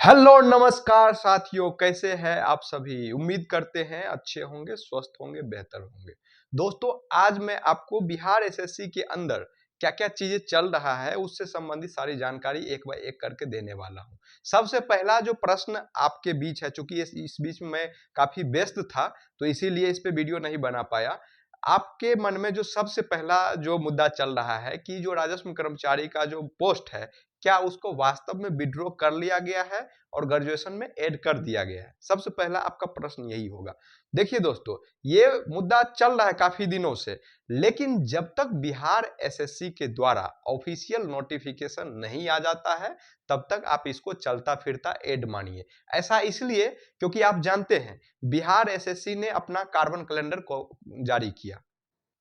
Hello नमस्कार साथियों, कैसे हैं आप सभी। उम्मीद करते हैं अच्छे होंगे, स्वस्थ होंगे, बेहतर होंगे। दोस्तों, आज मैं आपको बिहार एसएससी के अंदर क्या क्या चीजें चल रहा है उससे संबंधित सारी जानकारी एक बाय एक करके देने वाला हूं। सबसे पहला जो प्रश्न आपके बीच है, चूंकि इस बीच में मैं काफी व्यस्त था तो इसीलिए इस पे वीडियो नहीं बना पाया। आपके मन में जो सबसे पहला जो मुद्दा चल रहा है कि जो राजस्व कर्मचारी का जो पोस्ट है, क्या उसको वास्तव में विड्रॉ कर लिया गया है और ग्रेजुएशन में ऐड कर दिया गया है। सबसे पहला आपका प्रश्न यही होगा। देखिए दोस्तों, ये मुद्दा चल रहा है काफी दिनों से, लेकिन जब तक बिहार एसएससी के द्वारा ऑफिशियल नोटिफिकेशन नहीं आ जाता है तब तक आप इसको चलता फिरता ऐड मानिए। ऐसा इसलिए क्योंकि आप जानते हैं बिहार एसएससी ने अपना कार्बन कैलेंडर को जारी किया।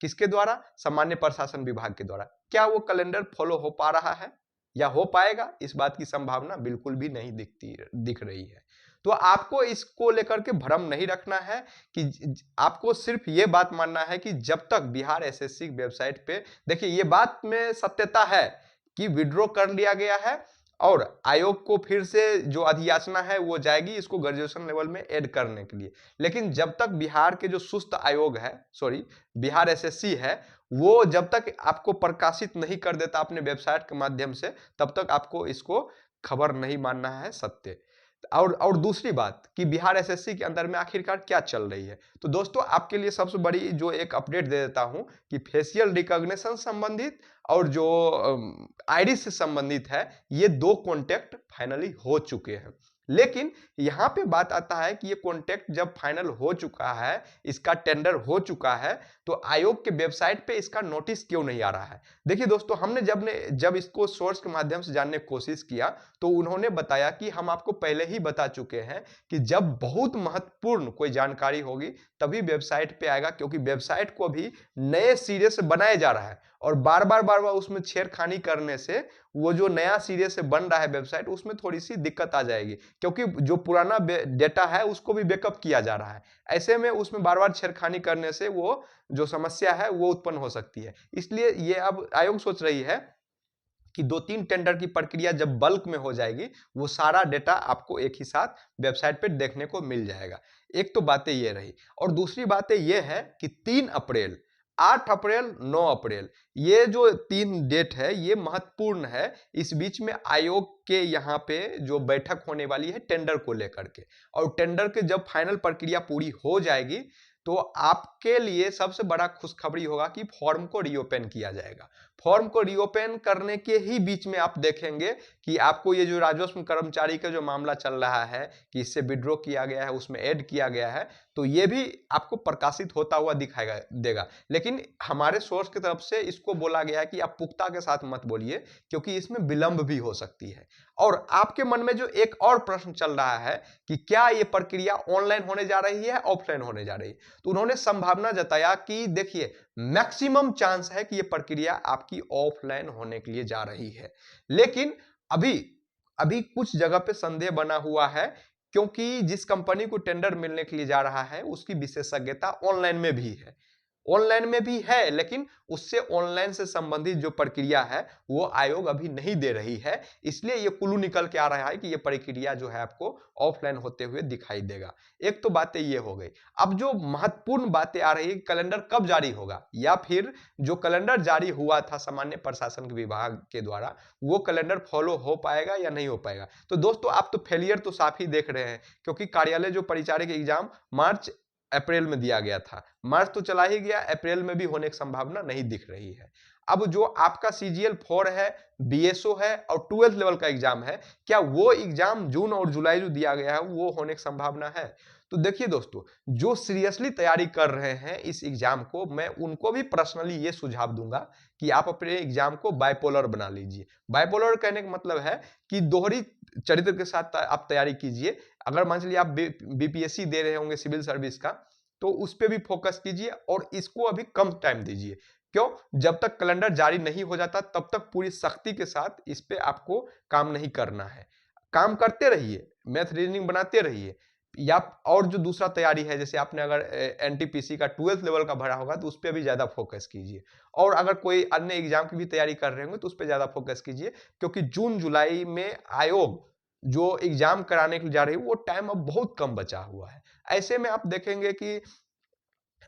किसके द्वारा? सामान्य प्रशासन विभाग के द्वारा। क्या वो कैलेंडर फॉलो हो पा रहा है या हो पाएगा? इस बात की संभावना बिल्कुल भी नहीं दिख रही है। तो आपको इसको लेकर के भ्रम नहीं रखना है कि आपको सिर्फ ये बात मानना है कि जब तक बिहार एसएससी वेबसाइट पे, देखिए ये बात में सत्यता है कि विड्रॉ कर लिया गया है और आयोग को फिर से जो अधियाचना है वो जाएगी इसको ग्रेजुएशन लेवल में ऐड करने के लिए। लेकिन जब तक बिहार के जो सुस्त आयोग है, सॉरी बिहार एसएससी है, वो जब तक आपको प्रकाशित नहीं कर देता अपने वेबसाइट के माध्यम से, तब तक आपको इसको खबर नहीं मानना है सत्य। और दूसरी बात कि बिहार एसएससी के अंदर में आखिरकार क्या चल रही है। तो दोस्तों, आपके लिए सबसे बड़ी जो एक अपडेट दे देता हूं कि फेशियल रिकॉग्निशन संबंधित और जो आईरिस से संबंधित है, ये दो कॉन्टेक्ट फाइनली हो चुके हैं। लेकिन यहां पे बात आता है कि ये कॉन्टेक्ट जब फाइनल हो चुका है, इसका टेंडर हो चुका है, तो आयोग के वेबसाइट पे इसका नोटिस क्यों नहीं आ रहा है। देखिए दोस्तों, हमने जब इसको सोर्स के माध्यम से जानने की कोशिश किया तो उन्होंने बताया कि हम आपको पहले ही बता चुके हैं कि जब बहुत महत्वपूर्ण कोई जानकारी होगी तभी वेबसाइट पे आएगा, क्योंकि वेबसाइट को भी नए सिरे से बनाया जा रहा है और बार बार उसमें छेड़खानी करने से वो जो नया सिरे से बन रहा है वेबसाइट, उसमें थोड़ी सी दिक्कत आ जाएगी, क्योंकि जो पुराना डेटा है उसको भी बैकअप किया जा रहा है। ऐसे में उसमें बार बार छेड़खानी करने से वो जो समस्या है वो उत्पन्न हो सकती है। इसलिए ये अब आयोग सोच रही है कि 2-3 टेंडर की प्रक्रिया जब बल्क में हो जाएगी, वो सारा डेटा आपको एक ही साथ वेबसाइट पे देखने को मिल जाएगा। एक तो बातें ये रही और दूसरी बातें ये है कि 3 अप्रैल, 8 अप्रैल, 9 अप्रैल, ये जो 3 डेट है ये महत्वपूर्ण है। इस बीच में आयोग के यहाँ पे जो बैठक होने वाली है टेंडर को लेकर के, और टेंडर के जब फाइनल प्रक्रिया पूरी हो जाएगी तो आपके लिए सबसे बड़ा खुशखबरी होगा कि फॉर्म को रीओपन किया जाएगा। फॉर्म को रीओपन करने के ही बीच में आप देखेंगे कि आपको ये जो राजस्व कर्मचारी का जो मामला चल रहा है कि इससे विड्रॉ किया गया है, उसमें ऐड किया गया है, तो ये भी आपको प्रकाशित होता हुआ दिखाएगा देगा। लेकिन हमारे सोर्स की तरफ से इसको बोला गया है कि आप पुख्ता के साथ मत बोलिए, क्योंकि इसमें विलंब भी हो सकती है। और आपके मन में जो एक और प्रश्न चल रहा है कि क्या ये प्रक्रिया ऑनलाइन होने जा रही है, ऑफलाइन होने जा रही है, तो उन्होंने संभावना जताया कि देखिए मैक्सिमम चांस है कि यह प्रक्रिया आपकी ऑफलाइन होने के लिए जा रही है। लेकिन अभी अभी कुछ जगह पे संदेह बना हुआ है, क्योंकि जिस कंपनी को टेंडर मिलने के लिए जा रहा है उसकी विशेषज्ञता ऑनलाइन में भी है। ऑनलाइन में भी है, लेकिन उससे ऑनलाइन से संबंधित जो प्रक्रिया है वो आयोग अभी नहीं दे रही है। इसलिए ये कुल्लू निकल के आ रहा है कि ये प्रक्रिया जो है आपको ऑफलाइन होते हुए दिखाई देगा। एक तो बातें ये हो गई। अब जो महत्वपूर्ण बातें आ रही है, कैलेंडर कब जारी होगा, या फिर जो कैलेंडर जारी हुआ था सामान्य प्रशासन के विभाग के द्वारा, वो कैलेंडर फॉलो हो पाएगा या नहीं हो पाएगा। तो दोस्तों, आप तो फेलियर तो साफ ही देख रहे हैं, क्योंकि कार्यालय जो परिचारिक एग्जाम मार्च अप्रैल में दिया गया था, मार्च तो चला ही गया, अप्रैल में भी होने की संभावना नहीं दिख रही है। अब जो आपका सीजीएल 4 है, बीएसओ है और 12th लेवल का एग्जाम है, क्या वो एग्जाम जून और जुलाई जो दिया गया है वो होने की संभावना है? तो देखिए दोस्तों, जो सीरियसली तैयारी कर रहे हैं इस एग्जाम को, मैं उनको भी पर्सनली ये सुझाव दूंगा कि आप अपने एग्जाम को बाइपोलर बना लीजिए। बाइपोलर कहने का मतलब है कि दोहरी चरित्र के साथ आप तैयारी कीजिए। अगर मान चलिए आप बीपीएससी दे रहे होंगे सिविल सर्विस का, तो उस पर भी फोकस कीजिए और इसको अभी कम टाइम दीजिए। क्यों? जब तक कैलेंडर जारी नहीं हो जाता तब तक पूरी सख्ती के साथ इस पे आपको काम नहीं करना है। काम करते रहिए, मैथ रीजनिंग बनाते रहिए, या और जो दूसरा तैयारी है, जैसे आपने अगर एनटीपीसी का 12th लेवल का भरा होगा तो उस पर भी ज्यादा फोकस कीजिए। और अगर कोई अन्य एग्जाम की भी तैयारी कर रहे होंगे तो उस पर ज्यादा फोकस कीजिए, क्योंकि जून जुलाई में आयोग जो एग्जाम कराने के लिए जा रही है वो टाइम अब बहुत कम बचा हुआ है। ऐसे में आप देखेंगे कि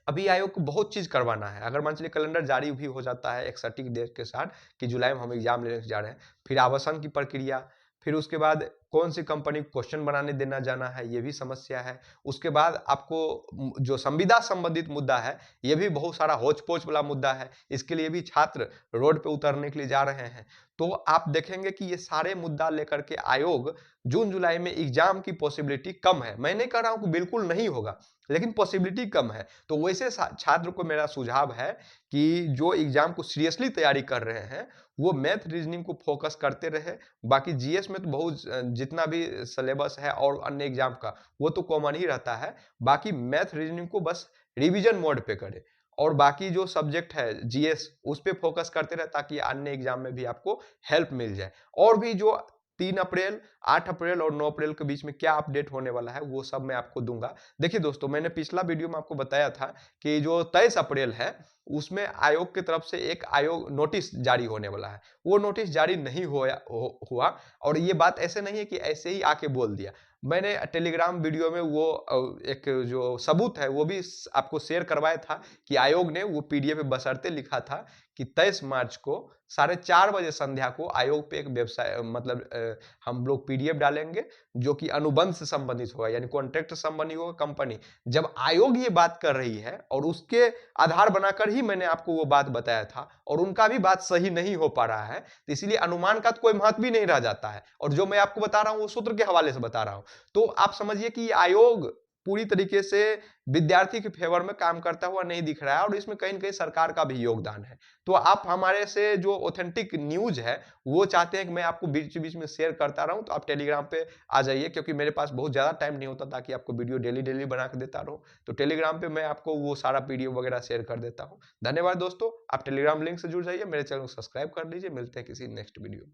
अभी आयोग को बहुत चीज करवाना है। अगर मान चलिए कैलेंडर जारी भी हो जाता है एक सटीक डेट के साथ कि जुलाई में हम एग्जाम लेने जा रहे हैं, फिर आवासन की प्रक्रिया, फिर उसके बाद कौन सी कंपनी को क्वेश्चन बनाने देना जाना है, ये भी समस्या है। उसके बाद आपको जो संविदा संबंधित मुद्दा है, ये भी बहुत सारा होच पोच वाला मुद्दा है। इसके लिए भी छात्र रोड पे उतरने के लिए जा रहे हैं। तो आप देखेंगे कि ये सारे मुद्दा लेकर के आयोग जून जुलाई में एग्जाम की पॉसिबिलिटी कम है। मैं नहीं कह रहा हूं कि बिल्कुल नहीं होगा, लेकिन पॉसिबिलिटी कम है। तो वैसे छात्र को मेरा सुझाव है कि जो एग्जाम को सीरियसली तैयारी कर रहे हैं वो मैथ रीजनिंग को फोकस करते रहे। बाकी जीएस में तो बहुत जितना भी सिलेबस है और अन्य एग्जाम का वो तो कॉमन ही रहता है। बाकी मैथ रीजनिंग को बस रिवीजन मोड पे करें और बाकी जो सब्जेक्ट है जीएस उस पे फोकस करते रहे ताकि अन्य एग्जाम में भी आपको हेल्प मिल जाए। और भी जो 3 अप्रैल, 8 अप्रैल और 9 अप्रैल के बीच में क्या अपडेट होने वाला है वो सब मैं आपको दूंगा। देखिए दोस्तों, मैंने पिछला वीडियो में आपको बताया था कि जो 23 अप्रैल है उसमें आयोग की तरफ से एक आयोग नोटिस जारी होने वाला है। वो नोटिस जारी नहीं हुआ और ये बात ऐसे नहीं है कि ऐसे ही आके बोल दिया। मैंने टेलीग्राम वीडियो में वो एक जो सबूत है वो भी आपको शेयर करवाया था कि आयोग ने वो पीडीएफ में बशर्ते लिखा था कि 23 मार्च को 4:30 बजे संध्या को आयोग पे एक वेबसाइट मतलब हम लोग पीडीएफ डालेंगे जो कि अनुबंध से संबंधित होगा, यानी कॉन्ट्रैक्ट से संबंधित होगा कंपनी। जब आयोग ये बात कर रही है और उसके आधार बनाकर ही मैंने आपको वो बात बताया था और उनका भी बात सही नहीं हो पा रहा है, तो इसलिए अनुमान का तो कोई महत्व भी नहीं रह जाता है। और जो मैं आपको बता रहा हूं वो सूत्र के हवाले से बता रहा हूं। तो आप समझिए कि आयोग पूरी तरीके से विद्यार्थी के फेवर में काम करता हुआ नहीं दिख रहा है और इसमें कहीं न कहीं सरकार का भी योगदान है। तो आप हमारे से जो ऑथेंटिक न्यूज है वो चाहते हैं कि मैं आपको बीच-बीच में शेयर करता रहूं, तो आप टेलीग्राम पे आ जाइए, क्योंकि मेरे पास बहुत ज़्यादा टाइम नहीं होता ताकि आपको वीडियो डेली बना के देता रहूं। तो टेलीग्राम पे मैं आपको वो सारा पीडीएफ वगैरह शेयर कर देता हूं। धन्यवाद दोस्तों, आप टेलीग्राम लिंक से जुड़ जाइए, मेरे चैनल को सब्सक्राइब कर लीजिए। मिलते हैं किसी नेक्स्ट वीडियो में।